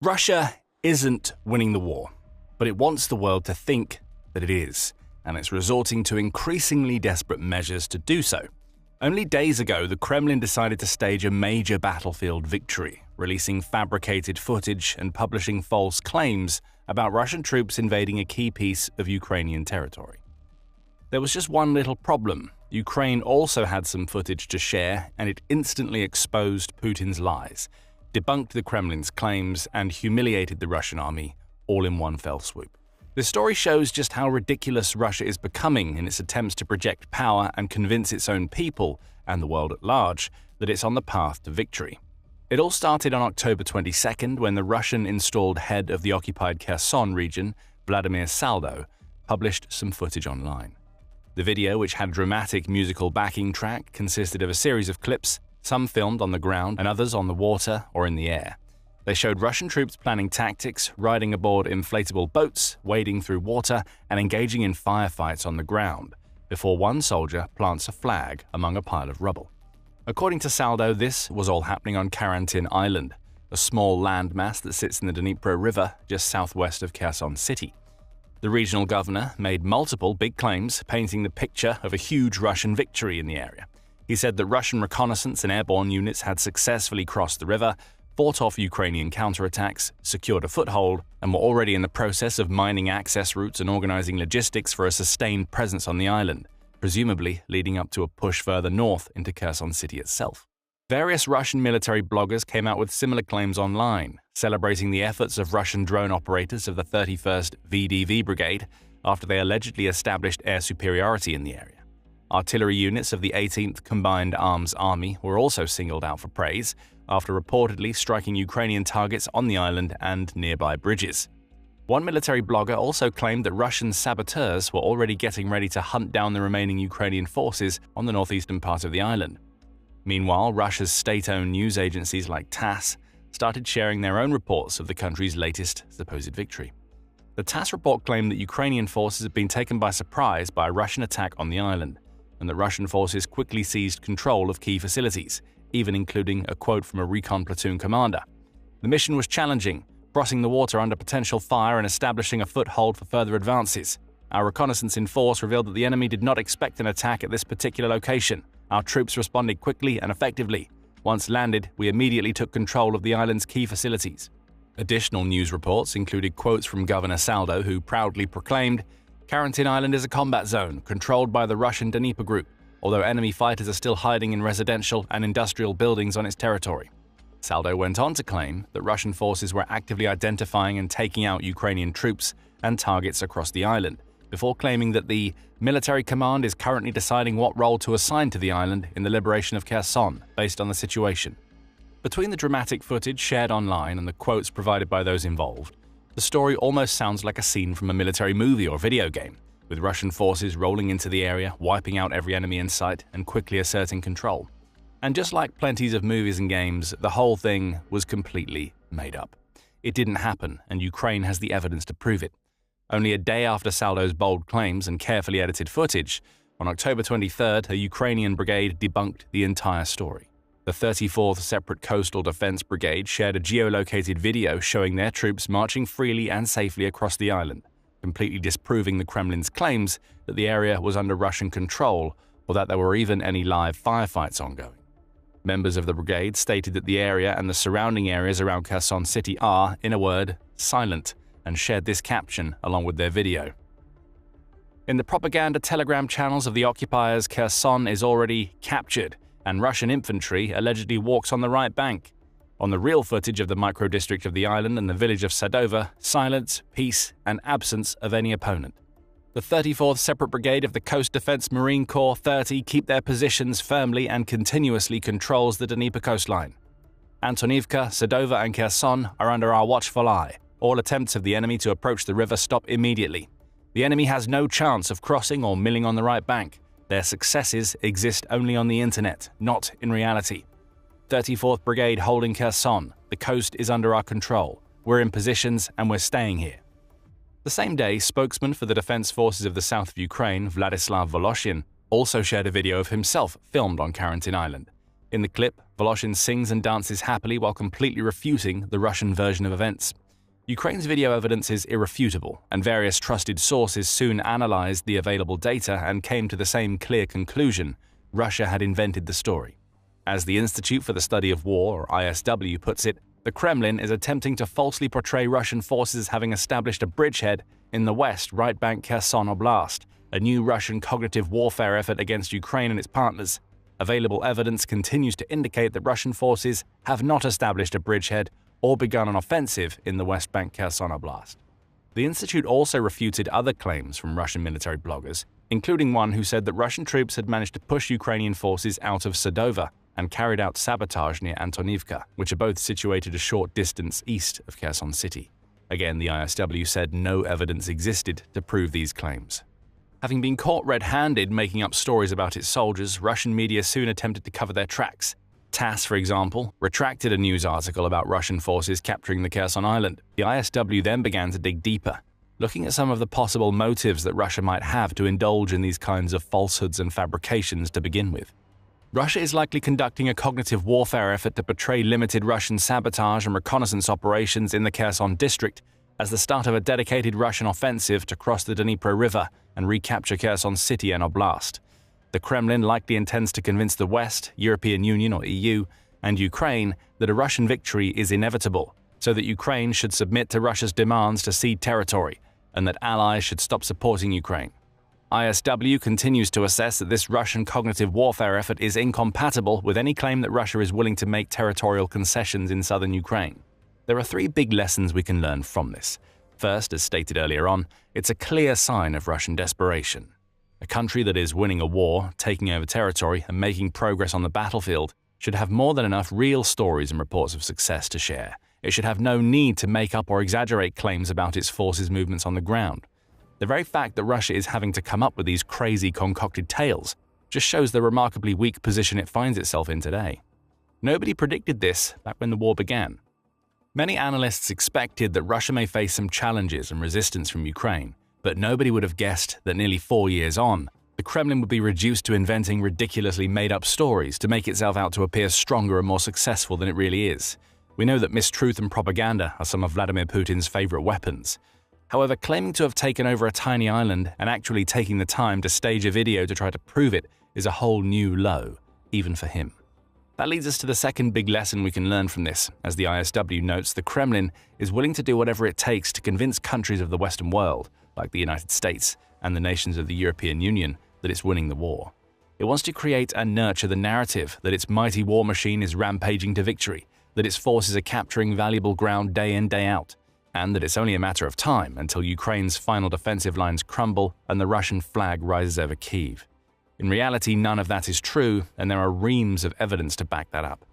Russia isn't winning the war, but it wants the world to think that it is, and it's resorting to increasingly desperate measures to do so. Only days ago, the Kremlin decided to stage a major battlefield victory, releasing fabricated footage and publishing false claims about Russian troops invading a key piece of Ukrainian territory. There was just one little problem. Ukraine also had some footage to share, and it instantly exposed Putin's lies, debunked the Kremlin's claims, and humiliated the Russian army all in one fell swoop. This story shows just how ridiculous Russia is becoming in its attempts to project power and convince its own people, and the world at large, that it's on the path to victory. It all started on October 22nd when the Russian-installed head of the occupied Kherson region, Vladimir Saldo, published some footage online. The video, which had a dramatic musical backing track, consisted of a series of clips, some filmed on the ground and others on the water or in the air. They showed Russian troops planning tactics, riding aboard inflatable boats, wading through water, and engaging in firefights on the ground, before one soldier plants a flag among a pile of rubble. According to Saldo, this was all happening on Karantin Island, a small landmass that sits in the Dnipro River just southwest of Kherson City. The regional governor made multiple big claims, painting the picture of a huge Russian victory in the area. He said that Russian reconnaissance and airborne units had successfully crossed the river, fought off Ukrainian counterattacks, secured a foothold, and were already in the process of mining access routes and organizing logistics for a sustained presence on the island, presumably leading up to a push further north into Kherson City itself. Various Russian military bloggers came out with similar claims online, celebrating the efforts of Russian drone operators of the 31st VDV Brigade after they allegedly established air superiority in the area. Artillery units of the 18th Combined Arms Army were also singled out for praise, after reportedly striking Ukrainian targets on the island and nearby bridges. One military blogger also claimed that Russian saboteurs were already getting ready to hunt down the remaining Ukrainian forces on the northeastern part of the island. Meanwhile, Russia's state-owned news agencies like TASS started sharing their own reports of the country's latest supposed victory. The TASS report claimed that Ukrainian forces had been taken by surprise by a Russian attack on the island, and that Russian forces quickly seized control of key facilities, even including a quote from a recon platoon commander. The mission was challenging, crossing the water under potential fire and establishing a foothold for further advances. Our reconnaissance in force revealed that the enemy did not expect an attack at this particular location. Our troops responded quickly and effectively. Once landed, we immediately took control of the island's key facilities. Additional news reports included quotes from Governor Saldo, who proudly proclaimed, "Karantin Island is a combat zone controlled by the Russian Dnipro Group, although enemy fighters are still hiding in residential and industrial buildings on its territory." Saldo went on to claim that Russian forces were actively identifying and taking out Ukrainian troops and targets across the island, before claiming that the military command is currently deciding what role to assign to the island in the liberation of Kherson based on the situation. Between the dramatic footage shared online and the quotes provided by those involved, the story almost sounds like a scene from a military movie or video game, with Russian forces rolling into the area, wiping out every enemy in sight, and quickly asserting control. And just like plenty of movies and games, the whole thing was completely made up. It didn't happen, and Ukraine has the evidence to prove it. Only a day after Saldo's bold claims and carefully edited footage, on October 23rd, a Ukrainian brigade debunked the entire story. The 34th Separate Coastal Defense Brigade shared a geolocated video showing their troops marching freely and safely across the island, completely disproving the Kremlin's claims that the area was under Russian control or that there were even any live firefights ongoing. Members of the brigade stated that the area and the surrounding areas around Kherson City are, in a word, silent, and shared this caption along with their video. In the propaganda telegram channels of the occupiers, Kherson is already captured, and Russian infantry allegedly walks on the right bank. On the real footage of the micro-district of the island and the village of Sadova, silence, peace, and absence of any opponent. The 34th Separate Brigade of the Coast Defense Marine Corps 30 keep their positions firmly and continuously controls the Dnieper coastline. Antonivka, Sadova, and Kherson are under our watchful eye. All attempts of the enemy to approach the river stop immediately. The enemy has no chance of crossing or milling on the right bank. Their successes exist only on the internet, not in reality. 34th Brigade holding Kherson. The coast is under our control. We're in positions and we're staying here. The same day, spokesman for the Defense Forces of the south of Ukraine, Vladislav Voloshin, also shared a video of himself filmed on Karantin Island. In the clip, Voloshin sings and dances happily while completely refuting the Russian version of events. Ukraine's video evidence is irrefutable, and various trusted sources soon analyzed the available data and came to the same clear conclusion: Russia had invented the story. As the Institute for the Study of War, or ISW, puts it, the Kremlin is attempting to falsely portray Russian forces having established a bridgehead in the west right bank Kherson Oblast, a new Russian cognitive warfare effort against Ukraine and its partners. Available evidence continues to indicate that Russian forces have not established a bridgehead or begun an offensive in the West Bank Kherson Oblast. The Institute also refuted other claims from Russian military bloggers, including one who said that Russian troops had managed to push Ukrainian forces out of Sadova and carried out sabotage near Antonivka, which are both situated a short distance east of Kherson city. Again, the ISW said no evidence existed to prove these claims. Having been caught red-handed making up stories about its soldiers, Russian media soon attempted to cover their tracks. TASS, for example, retracted a news article about Russian forces capturing the Kherson island. The ISW then began to dig deeper, looking at some of the possible motives that Russia might have to indulge in these kinds of falsehoods and fabrications to begin with. Russia is likely conducting a cognitive warfare effort to portray limited Russian sabotage and reconnaissance operations in the Kherson district as the start of a dedicated Russian offensive to cross the Dnipro River and recapture Kherson city and Oblast. The Kremlin likely intends to convince the West, European Union or EU, and Ukraine that a Russian victory is inevitable, so that Ukraine should submit to Russia's demands to cede territory, and that allies should stop supporting Ukraine. ISW continues to assess that this Russian cognitive warfare effort is incompatible with any claim that Russia is willing to make territorial concessions in southern Ukraine. There are three big lessons we can learn from this. First, as stated earlier on, it's a clear sign of Russian desperation. A country that is winning a war, taking over territory, and making progress on the battlefield should have more than enough real stories and reports of success to share. It should have no need to make up or exaggerate claims about its forces' movements on the ground. The very fact that Russia is having to come up with these crazy concocted tales just shows the remarkably weak position it finds itself in today. Nobody predicted this back when the war began. Many analysts expected that Russia may face some challenges and resistance from Ukraine, but nobody would have guessed that nearly 4 years on, the Kremlin would be reduced to inventing ridiculously made-up stories to make itself out to appear stronger and more successful than it really is. We know that mistruth and propaganda are some of Vladimir Putin's favorite weapons. However, claiming to have taken over a tiny island and actually taking the time to stage a video to try to prove it is a whole new low, even for him. That leads us to the second big lesson we can learn from this. As the ISW notes, the Kremlin is willing to do whatever it takes to convince countries of the Western world, like the United States and the nations of the European Union, that it's winning the war. It wants to create and nurture the narrative that its mighty war machine is rampaging to victory, that its forces are capturing valuable ground day in, day out, and that it's only a matter of time until Ukraine's final defensive lines crumble and the Russian flag rises over Kyiv. In reality, none of that is true, and there are reams of evidence to back that up.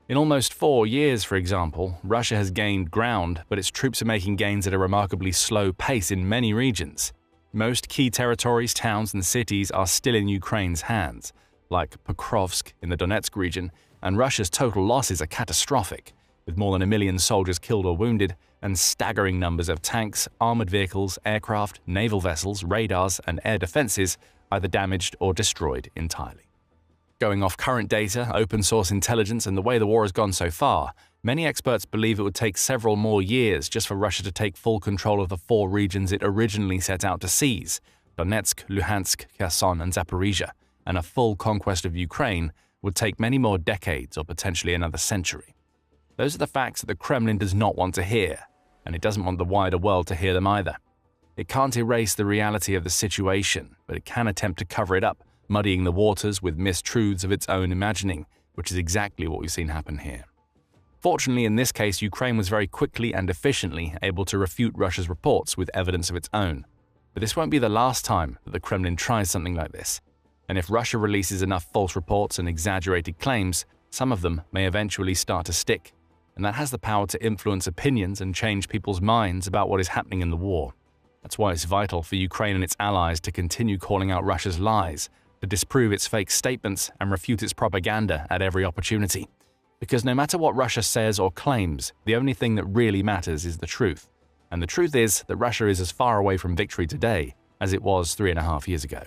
In almost 4 years, for example, Russia has gained ground, but its troops are making gains at a remarkably slow pace in many regions. Most key territories, towns, and cities are still in Ukraine's hands, like Pokrovsk in the Donetsk region, and Russia's total losses are catastrophic, with more than 1 million soldiers killed or wounded, and staggering numbers of tanks, armored vehicles, aircraft, naval vessels, radars, and air defenses either damaged or destroyed entirely. Going off current data, open-source intelligence, and the way the war has gone so far, many experts believe it would take several more years just for Russia to take full control of the 4 regions it originally set out to seize: Donetsk, Luhansk, Kherson, and Zaporizhia, and a full conquest of Ukraine would take many more decades or potentially another century. Those are the facts that the Kremlin does not want to hear, and it doesn't want the wider world to hear them either. It can't erase the reality of the situation, but it can attempt to cover it up, muddying the waters with mistruths of its own imagining, which is exactly what we've seen happen here. Fortunately, in this case, Ukraine was very quickly and efficiently able to refute Russia's reports with evidence of its own. But this won't be the last time that the Kremlin tries something like this. And if Russia releases enough false reports and exaggerated claims, some of them may eventually start to stick. And that has the power to influence opinions and change people's minds about what is happening in the war. That's why it's vital for Ukraine and its allies to continue calling out Russia's lies, to disprove its fake statements and refute its propaganda at every opportunity. Because no matter what Russia says or claims, the only thing that really matters is the truth. And the truth is that Russia is as far away from victory today as it was 3.5 years ago.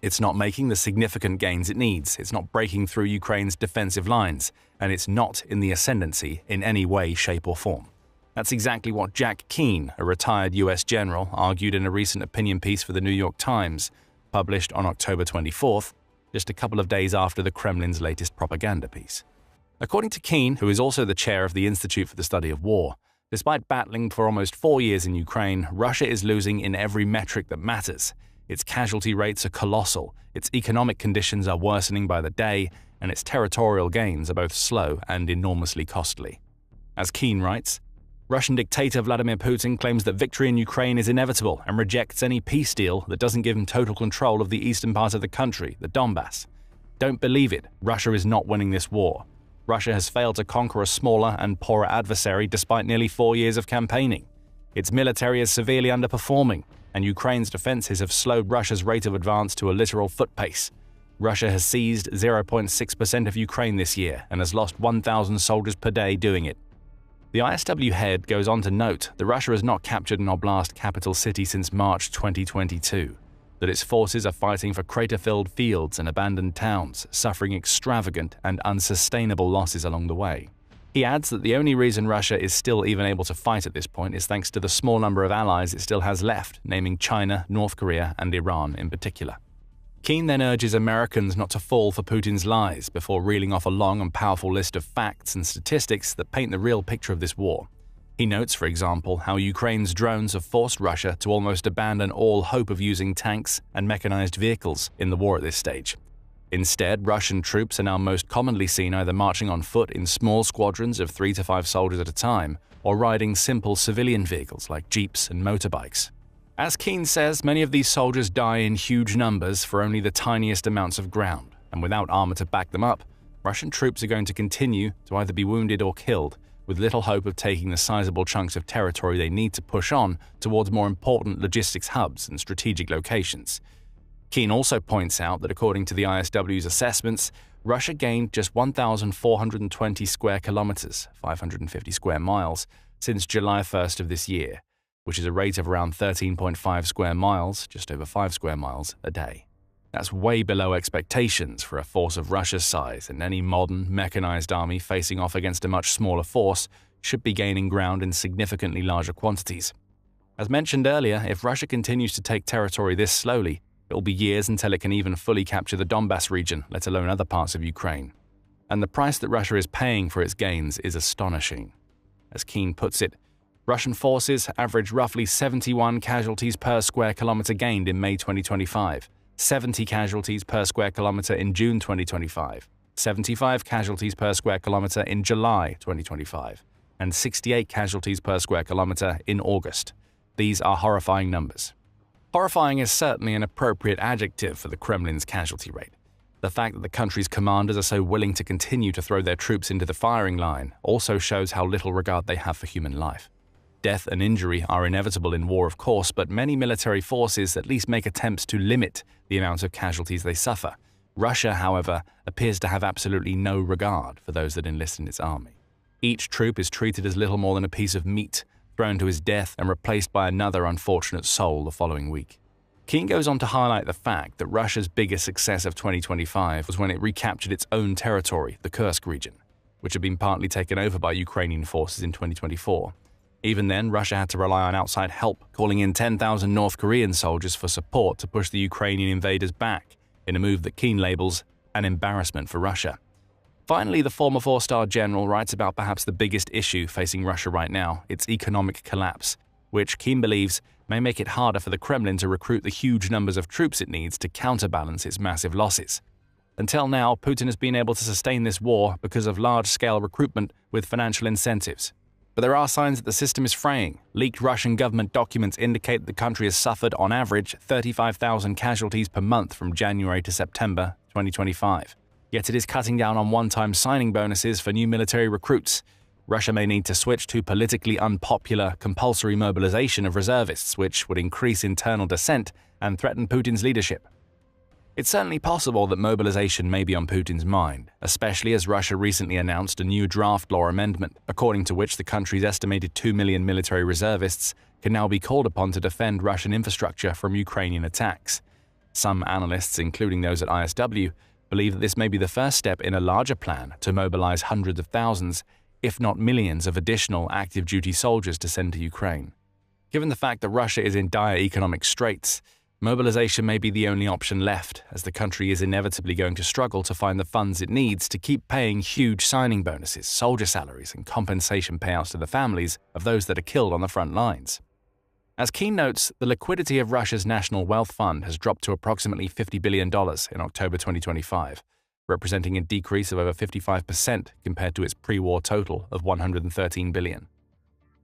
It's not making the significant gains it needs, it's not breaking through Ukraine's defensive lines, and it's not in the ascendancy in any way, shape or form. That's exactly what Jack Keane, a retired US general, argued in a recent opinion piece for the New York Times, published on October 24th, just a couple of days after the Kremlin's latest propaganda piece. According to Keane, who is also the chair of the Institute for the Study of War, despite battling for almost 4 years in Ukraine, Russia is losing in every metric that matters. Its casualty rates are colossal, its economic conditions are worsening by the day, and its territorial gains are both slow and enormously costly. As Keane writes, Russian dictator Vladimir Putin claims that victory in Ukraine is inevitable and rejects any peace deal that doesn't give him total control of the eastern part of the country, the Donbass. Don't believe it, Russia is not winning this war. Russia has failed to conquer a smaller and poorer adversary despite nearly 4 years of campaigning. Its military is severely underperforming, and Ukraine's defenses have slowed Russia's rate of advance to a literal foot pace. Russia has seized 0.6% of Ukraine this year and has lost 1,000 soldiers per day doing it. The ISW head goes on to note that Russia has not captured an oblast capital city since March 2022, that its forces are fighting for crater-filled fields and abandoned towns, suffering extravagant and unsustainable losses along the way. He adds that the only reason Russia is still even able to fight at this point is thanks to the small number of allies it still has left, naming China, North Korea, and Iran in particular. Keane then urges Americans not to fall for Putin's lies before reeling off a long and powerful list of facts and statistics that paint the real picture of this war. He notes, for example, how Ukraine's drones have forced Russia to almost abandon all hope of using tanks and mechanized vehicles in the war at this stage. Instead, Russian troops are now most commonly seen either marching on foot in small squadrons of 3 to 5 soldiers at a time, or riding simple civilian vehicles like jeeps and motorbikes. As Keane says, many of these soldiers die in huge numbers for only the tiniest amounts of ground, and without armor to back them up, Russian troops are going to continue to either be wounded or killed, with little hope of taking the sizable chunks of territory they need to push on towards more important logistics hubs and strategic locations. Keane also points out that according to the ISW's assessments, Russia gained just 1,420 square kilometers, 550 square miles, since July 1st of this year, which is a rate of around 13.5 square miles, just over 5 square miles, a day. That's way below expectations for a force of Russia's size, and any modern, mechanized army facing off against a much smaller force should be gaining ground in significantly larger quantities. As mentioned earlier, if Russia continues to take territory this slowly, it will be years until it can even fully capture the Donbass region, let alone other parts of Ukraine. And the price that Russia is paying for its gains is astonishing. As Keane puts it, Russian forces averaged roughly 71 casualties per square kilometer gained in May 2025, 70 casualties per square kilometer in June 2025, 75 casualties per square kilometer in July 2025, and 68 casualties per square kilometer in August. These are horrifying numbers. Horrifying is certainly an appropriate adjective for the Kremlin's casualty rate. The fact that the country's commanders are so willing to continue to throw their troops into the firing line also shows how little regard they have for human life. Death and injury are inevitable in war, of course, but many military forces at least make attempts to limit the amount of casualties they suffer. Russia, however, appears to have absolutely no regard for those that enlist in its army. Each troop is treated as little more than a piece of meat, thrown to his death and replaced by another unfortunate soul the following week. Keane goes on to highlight the fact that Russia's biggest success of 2025 was when it recaptured its own territory, the Kursk region, which had been partly taken over by Ukrainian forces in 2024. Even then, Russia had to rely on outside help, calling in 10,000 North Korean soldiers for support to push the Ukrainian invaders back, in a move that Keane labels an embarrassment for Russia. Finally, the former four-star general writes about perhaps the biggest issue facing Russia right now, its economic collapse, which Keane believes may make it harder for the Kremlin to recruit the huge numbers of troops it needs to counterbalance its massive losses. Until now, Putin has been able to sustain this war because of large-scale recruitment with financial incentives. But there are signs that the system is fraying. Leaked Russian government documents indicate that the country has suffered, on average, 35,000 casualties per month from January to September 2025. Yet it is cutting down on one-time signing bonuses for new military recruits. Russia may need to switch to politically unpopular, compulsory mobilization of reservists, which would increase internal dissent and threaten Putin's leadership. It's certainly possible that mobilization may be on Putin's mind, especially as Russia recently announced a new draft law amendment, according to which the country's estimated 2 million military reservists can now be called upon to defend Russian infrastructure from Ukrainian attacks. Some analysts, including those at ISW, believe that this may be the first step in a larger plan to mobilize hundreds of thousands, if not millions, of additional active-duty soldiers to send to Ukraine. Given the fact that Russia is in dire economic straits, mobilization may be the only option left, as the country is inevitably going to struggle to find the funds it needs to keep paying huge signing bonuses, soldier salaries, and compensation payouts to the families of those that are killed on the front lines. As Keane notes, the liquidity of Russia's National Wealth Fund has dropped to approximately $50 billion in October 2025, representing a decrease of over 55% compared to its pre-war total of $113 billion.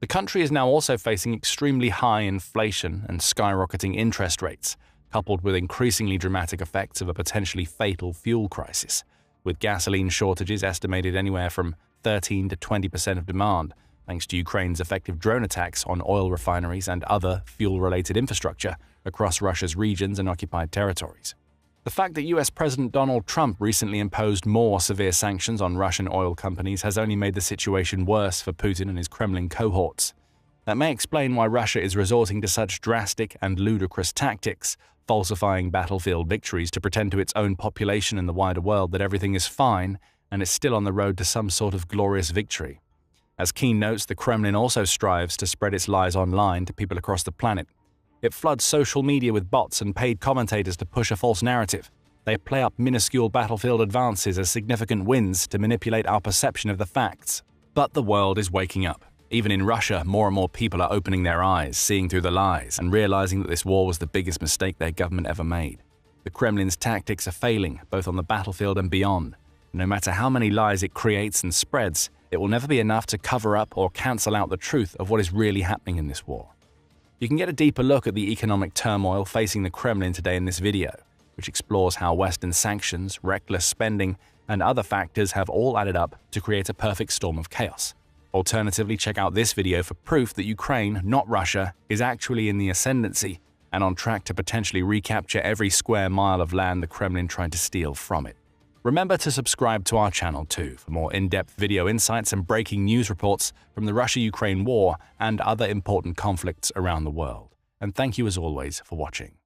The country is now also facing extremely high inflation and skyrocketing interest rates, coupled with increasingly dramatic effects of a potentially fatal fuel crisis, with gasoline shortages estimated anywhere from 13 to 20% of demand, thanks to Ukraine's effective drone attacks on oil refineries and other fuel-related infrastructure across Russia's regions and occupied territories. The fact that US President Donald Trump recently imposed more severe sanctions on Russian oil companies has only made the situation worse for Putin and his Kremlin cohorts. That may explain why Russia is resorting to such drastic and ludicrous tactics, falsifying battlefield victories to pretend to its own population and the wider world that everything is fine and is still on the road to some sort of glorious victory. As Keane notes, the Kremlin also strives to spread its lies online to people across the planet. It floods social media with bots and paid commentators to push a false narrative. They play up minuscule battlefield advances as significant wins to manipulate our perception of the facts. But the world is waking up. Even in Russia, more and more people are opening their eyes, seeing through the lies, and realizing that this war was the biggest mistake their government ever made. The Kremlin's tactics are failing, both on the battlefield and beyond. No matter how many lies it creates and spreads, it will never be enough to cover up or cancel out the truth of what is really happening in this war. You can get a deeper look at the economic turmoil facing the Kremlin today in this video, which explores how Western sanctions, reckless spending, and other factors have all added up to create a perfect storm of chaos. Alternatively, check out this video for proof that Ukraine, not Russia, is actually in the ascendancy and on track to potentially recapture every square mile of land the Kremlin tried to steal from it. Remember to subscribe to our channel too for more in-depth video insights and breaking news reports from the Russia-Ukraine war and other important conflicts around the world. And thank you as always for watching.